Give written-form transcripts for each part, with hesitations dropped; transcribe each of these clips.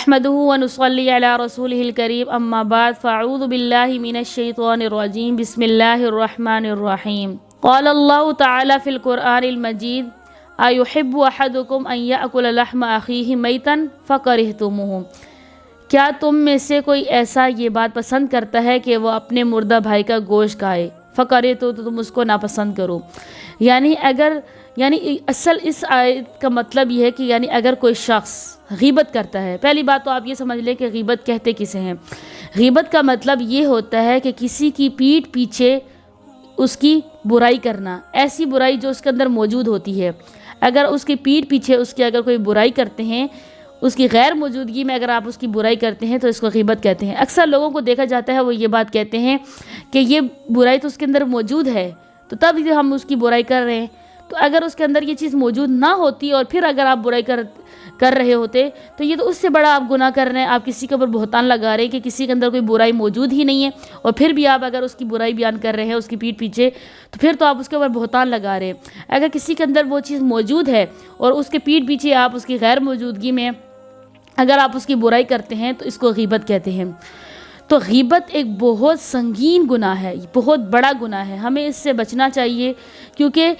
نحمده ونصلي على رسوله الكريم اما بعد فاعوذ بالله من الشيطان الرجيم بسم الله الرحمن الرحيم قال الله تعالى في القرآن المجيد أيحب أحدكم أن يأكل لحم أخيه ميتا فكرهتموه کیا تم میں سے کوئی ایسا یہ بات پسند کرتا ہے کہ وہ اپنے مردہ بھائی کا گوشت کھائے فقرے تو تم اس کو ناپسند کرو. یعنی اصل اس آیت کا مطلب یہ ہے کہ اگر کوئی شخص غیبت کرتا ہے، پہلی بات تو آپ یہ سمجھ لیں کہ غیبت کہتے کسے ہیں. غیبت کا مطلب یہ ہوتا ہے کہ کسی کی پیٹھ پیچھے اس کی برائی کرنا، ایسی برائی جو اس کے اندر موجود ہوتی ہے. اگر اس کی پیٹھ پیچھے اس کی اگر کوئی برائی کرتے ہیں، اس کی غیر موجودگی میں اگر آپ اس کی برائی کرتے ہیں تو اس کو غیبت کہتے ہیں. اکثر لوگوں کو دیکھا جاتا ہے وہ یہ بات کہتے ہیں کہ یہ برائی تو اس کے اندر موجود ہے تو تب ہم اس کی برائی کر رہے ہیں. تو اگر اس کے اندر یہ چیز موجود نہ ہوتی اور پھر اگر آپ برائی کر رہے ہوتے تو یہ تو اس سے بڑا آپ گناہ کر رہے ہیں. آپ کسی کے اوپر بہتان لگا رہے ہیں کہ کسی کے اندر کوئی برائی موجود ہی نہیں ہے اور پھر بھی آپ اگر اس کی برائی بیان کر رہے ہیں اس کی پیٹھ پیچھے تو پھر تو آپ اس کے اوپر بہتان لگا رہے ہیں. اگر کسی کے اندر وہ چیز موجود ہے اور اس کے پیٹھ پیچھے آپ اس کی غیر موجودگی میں اگر آپ اس کی برائی کرتے ہیں تو اس کو غیبت کہتے ہیں. تو غیبت ایک بہت سنگین گناہ ہے، بہت بڑا گناہ ہے. ہمیں اس سے بچنا چاہیے کیونکہ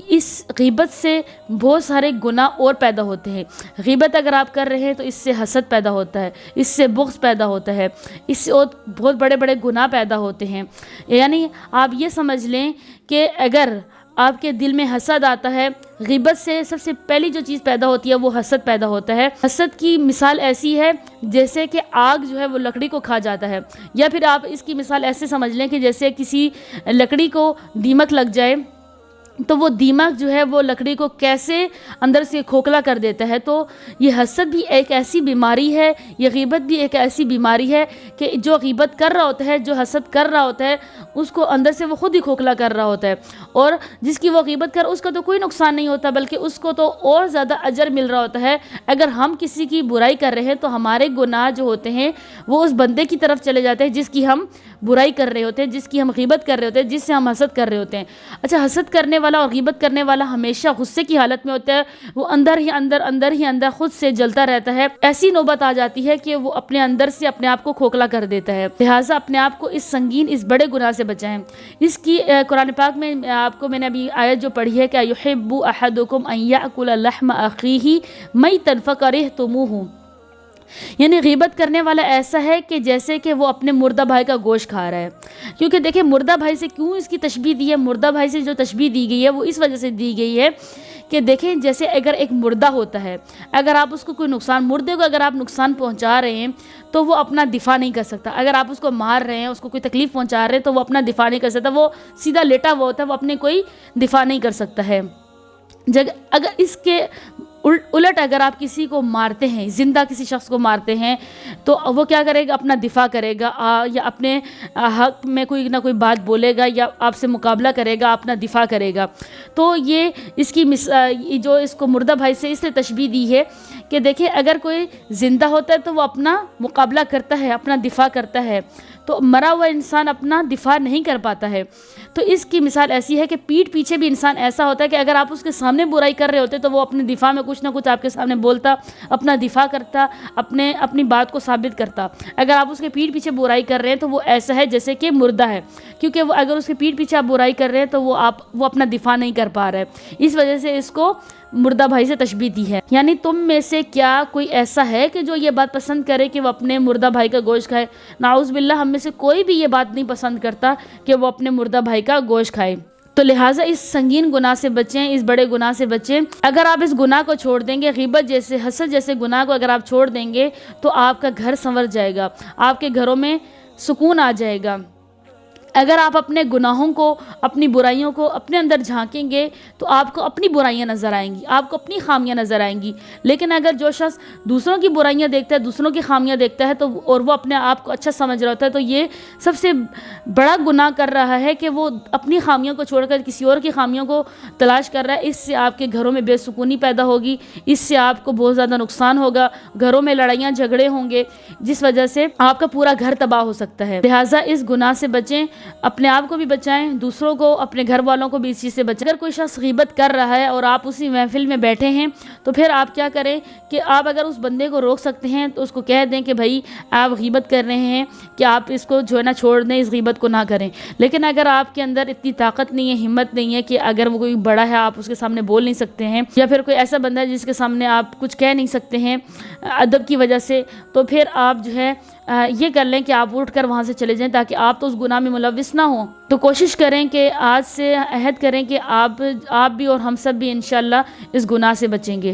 اس غیبت سے بہت سارے گناہ اور پیدا ہوتے ہیں. غیبت اگر آپ کر رہے ہیں تو اس سے حسد پیدا ہوتا ہے، اس سے بغض پیدا ہوتا ہے، اس سے اور بہت بڑے بڑے گناہ پیدا ہوتے ہیں. یعنی آپ یہ سمجھ لیں کہ اگر آپ کے دل میں حسد آتا ہے، غیبت سے سب سے پہلی جو چیز پیدا ہوتی ہے وہ حسد پیدا ہوتا ہے. حسد کی مثال ایسی ہے جیسے کہ آگ جو ہے وہ لکڑی کو کھا جاتا ہے، یا پھر آپ اس کی مثال ایسے سمجھ لیں کہ جیسے کسی لکڑی کو دیمک لگ جائے تو وہ دیمک جو ہے وہ لکڑی کو کیسے اندر سے کھوکھلا کر دیتا ہے. تو یہ حسد بھی ایک ایسی بیماری ہے، یہ غیبت بھی ایک ایسی بیماری ہے کہ جو غیبت کر رہا ہوتا ہے، جو حسد کر رہا ہوتا ہے، اس کو اندر سے وہ خود ہی کھوکھلا کر رہا ہوتا ہے. اور جس کی وہ غیبت کر اس کا تو کوئی نقصان نہیں ہوتا بلکہ اس کو تو اور زیادہ اجر مل رہا ہوتا ہے. اگر ہم کسی کی برائی کر رہے ہیں تو ہمارے گناہ جو ہوتے ہیں وہ اس بندے کی طرف چلے جاتے ہیں جس کی ہم برائی کر رہے ہوتے ہیں، جس کی ہم غیبت کر رہے ہوتے ہیں، جس سے ہم حسد کر رہے ہوتے ہیں. اچھا، حسد کرنے والا اور غیبت کرنے والا ہمیشہ غصے کی حالت میں ہوتا ہے، وہ اندر ہی اندر خود سے جلتا رہتا ہے. ایسی نوبت آ جاتی ہے کہ وہ اپنے اندر سے اپنے آپ کو کھوکھلا کر دیتا ہے. لہٰذا اپنے آپ کو اس سنگین، اس بڑے گناہ سے بچائیں. اس کی قرآن پاک میں آپ کو میں نے ابھی آیت جو پڑھی ہے کہ یحب احدکم ان یاکل لحم اخیہ میتا فکرہتموہ، یعنی غیبت کرنے والا ایسا ہے کہ جیسے کہ وہ اپنے مردہ بھائی کا گوشت کھا رہا ہے. کیونکہ دیکھیں مردہ بھائی سے کیوں اس کی تشبیہ دی ہے، مردہ بھائی سے جو تشبیہ دی گئی ہے وہ اس وجہ سے دی گئی ہے کہ دیکھیں جیسے اگر ایک مردہ ہوتا ہے، اگر آپ اس کو کوئی مردے کو اگر آپ نقصان پہنچا رہے ہیں تو وہ اپنا دفاع نہیں کر سکتا. اگر آپ اس کو مار رہے ہیں، اس کو کوئی تکلیف پہنچا رہے ہیں تو وہ اپنا دفاع نہیں کر سکتا، وہ سیدھا لیٹا ہوا ہوتا ہے، وہ اپنے کوئی دفاع نہیں کر سکتا ہے. اگر اس کے الٹ اگر آپ کسی کو مارتے ہیں، زندہ کسی شخص کو مارتے ہیں تو وہ کیا کرے گا، اپنا دفاع کرے گا یا اپنے حق میں کوئی نہ کوئی بات بولے گا یا آپ سے مقابلہ کرے گا، اپنا دفاع کرے گا. تو یہ اس کی جو اس کو مردہ بھائی سے اس لیے تشبیہ دی ہے کہ دیکھیں اگر کوئی زندہ ہوتا ہے تو وہ اپنا مقابلہ کرتا ہے، اپنا دفاع کرتا ہے، تو مرا ہوا انسان اپنا دفاع نہیں کر پاتا ہے. تو اس کی مثال ایسی ہے کہ پیٹھ پیچھے بھی انسان ایسا ہوتا ہے کہ اگر آپ اس کے سامنے برائی کر رہے ہوتے تو وہ اپنے دفاع میں کچھ نہ کچھ آپ کے سامنے بولتا، اپنا دفاع کرتا، اپنی بات کو ثابت کرتا. اگر آپ اس کے پیٹھ پیچھے برائی کر رہے ہیں تو وہ ایسا ہے جیسے کہ مردہ ہے، کیونکہ وہ اگر اس کے پیٹھ پیچھے آپ برائی کر رہے ہیں تو وہ اپنا دفاع نہیں کر پا رہا ہے. اس وجہ سے اس کو مردہ بھائی سے تشبیہ دی ہے. یعنی تم میں سے کیا کوئی ایسا ہے کہ جو یہ بات پسند کرے کہ وہ اپنے مردہ بھائی کا گوشت کھائے؟ نعوذ باللہ، ہم میں سے کوئی بھی یہ بات نہیں پسند کرتا کہ وہ اپنے مردہ بھائی کا گوشت کھائے. تو لہٰذا اس سنگین گناہ سے بچیں، اس بڑے گناہ سے بچیں. اگر آپ اس گناہ کو چھوڑ دیں گے، غیبت جیسے، حسد جیسے گناہ کو اگر آپ چھوڑ دیں گے تو آپ کا گھر سنور جائے گا، آپ کے گھروں میں سکون آ جائے گا. اگر آپ اپنے گناہوں کو، اپنی برائیوں کو اپنے اندر جھانکیں گے تو آپ کو اپنی برائیاں نظر آئیں گی، آپ کو اپنی خامیاں نظر آئیں گی. لیکن اگر جو شخص دوسروں کی برائیاں دیکھتا ہے، دوسروں کی خامیاں دیکھتا ہے اور وہ اپنے آپ کو اچھا سمجھ رہا ہوتا ہے تو یہ سب سے بڑا گناہ کر رہا ہے کہ وہ اپنی خامیوں کو چھوڑ کر کسی اور کی خامیوں کو تلاش کر رہا ہے. اس سے آپ کے گھروں میں بے سکونی پیدا ہوگی، اس سے آپ کو بہت زیادہ نقصان ہوگا، گھروں میں لڑائیاں جھگڑے ہوں گے جس وجہ سے آپ کا پورا گھر تباہ ہو سکتا ہے. لہٰذا اس گناہ سے بچیں. اپنے آپ کو بھی بچائیں، دوسروں کو، اپنے گھر والوں کو بھی اس چیز سے بچائیں۔ اگر کوئی شخص غیبت کر رہا ہے اور آپ اسی محفل میں بیٹھے ہیں تو پھر آپ کیا کریں کہ آپ اگر اس بندے کو روک سکتے ہیں تو اس کو کہہ دیں کہ بھائی آپ غیبت کر رہے ہیں کہ آپ اس کو جو ہے نا چھوڑ دیں، اس غیبت کو نہ کریں۔ لیکن اگر آپ کے اندر اتنی طاقت نہیں ہے، ہمت نہیں ہے کہ اگر وہ کوئی بڑا ہے آپ اس کے سامنے بول نہیں سکتے ہیں، یا پھر کوئی ایسا بندہ ہے جس کے سامنے آپ کچھ کہہ نہیں سکتے ہیں ادب کی وجہ سے، تو پھر آپ جو ہے یہ کر لیں کہ آپ اٹھ کر وہاں سے چلے جائیں تاکہ آپ تو اس گناہ میں ملوث نہ ہوں۔ تو کوشش کریں کہ آج سے عہد کریں کہ آپ بھی اور ہم سب بھی انشاءاللہ اس گناہ سے بچیں گے۔